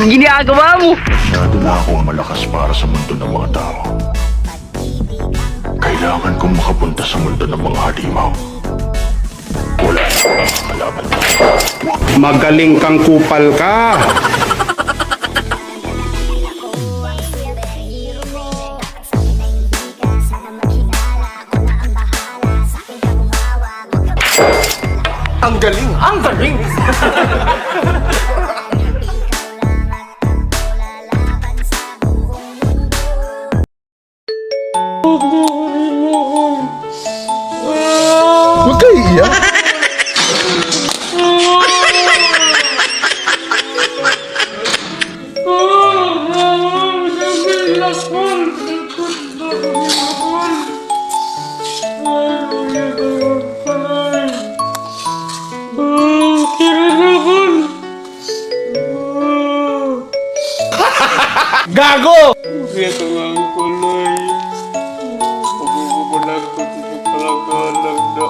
Ginagawa mo? Masyado na akong malakas para sa mundo ng mga tao. Kailangan kong makapunta sa mundo ng mga halimaw. Wala na akong kalaban. Magaling kang kupal ka. Ang galing! Ang galing! Huwag kayo iiyak! Gago! Ito nga ang kulay. Pagbubulag ko sa palagalag na.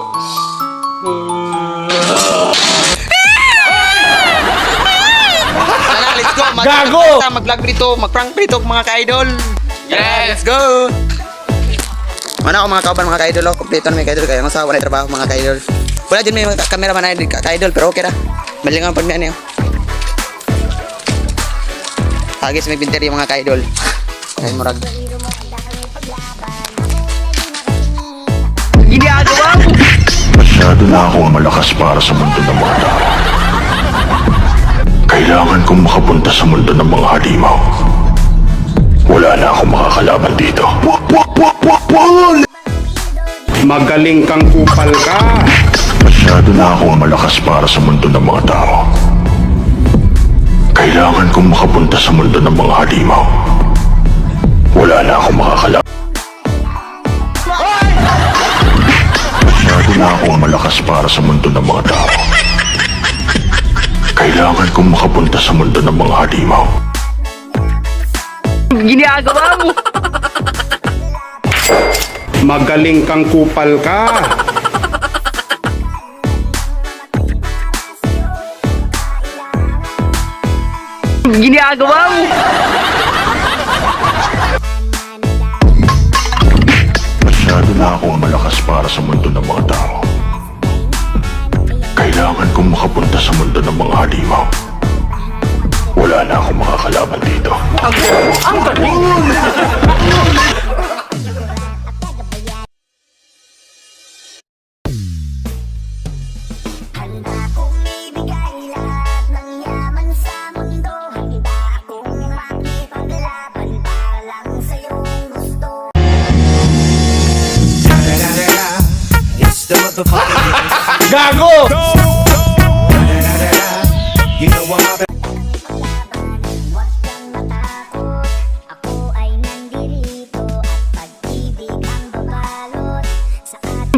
Tara, let's go! Gago! Mag-vlog dito, mag-prank dito mga ka-idol! Yeah, let's go! Mana ako mga kauban mga ka-idol, oh. Kompleto na may ka-idol kayo. Masawa na yung trabaho mga ka-idol. Wala din may cameraman na ka-idol, pero okay na. Malingan pa niya niyo. Hagis may binteri mga ka-idol. Ay murag. Ginagawa mo? Masyado na akong malakas para sa mundo ng mga tao. Kailangan kong makapunta sa mundo ng mga halimaw. Wala na akong makakalaban dito. Magaling kang kupal ka. Masyado na akong malakas para sa mundo ng mga tao. Kailangan kong makapunta sa mundo ng mga halimaw. Wala na akong makakalaban. Masyado na akong malakas para sa mundo ng mga tao. Kailangan kong makapunta sa mundo ng mga halimaw. Ginagawa mo? Magaling kang kupal ka. Ginagawa mo? Masyado na akong malakas para sa mundo ng mga tao. Kailangan kong makapunta sa mundo ng mga halimaw. Wala na akong makakalaban dito. Ang galing! Gago!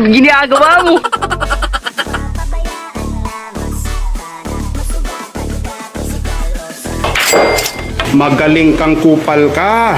Ginagawa mo? Magaling kang kupal ka.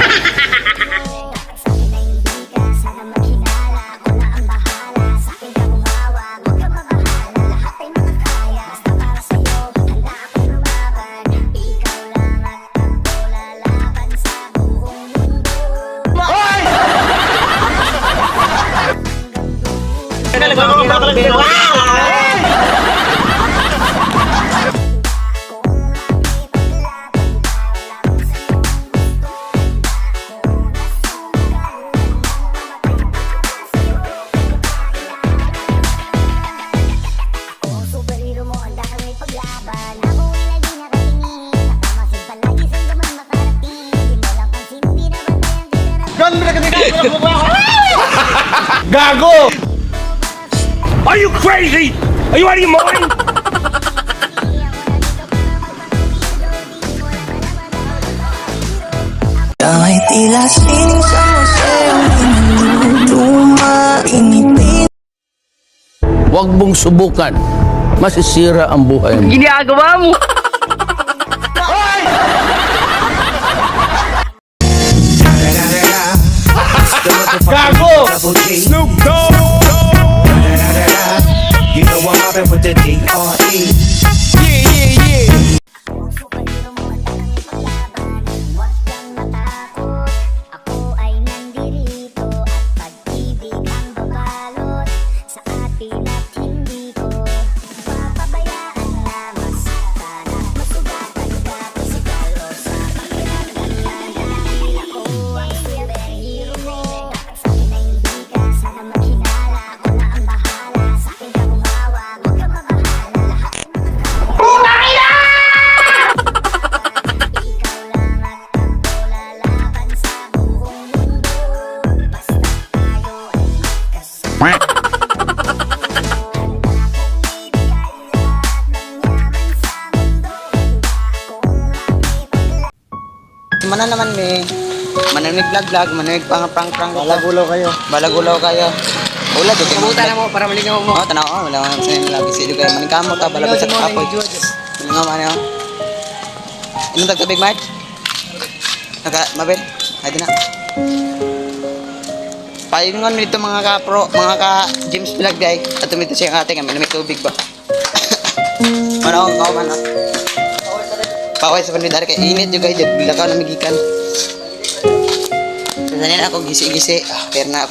Gago! Are you crazy? Are you out of your mind? Ay tila sining sa museong inuluma inipin. Huwag mong subukan. Masisira ang buhay mo. Ginagawa mo? Gago! Snoop Dogg! You know what happened with the D.R.E. Yeah, yeah, yeah. Mana naman may manamig vlog, manamig pang-prank. Balagulaw kayo. Balagulaw kayo. Wala, dito. Kamutan na mo para malingaw mo. Oo, tanaw ko. Wala ko sa inyo lagi. Silo kayo. Maningkamo ta. Balagulaw sa kapoy. Malingaw man yun. Inong tagtabig, Mark? Mabel? Ay, di na. Palingon mo dito mga ka-pro, mga ka-James Vlog day. At tumito siya ang ating. May tubig ba? Ano ako, man. Paway sa panidari kay init juga dyan. Bila ka namigikan. Sasanin ako gisi-gisi. Fair na.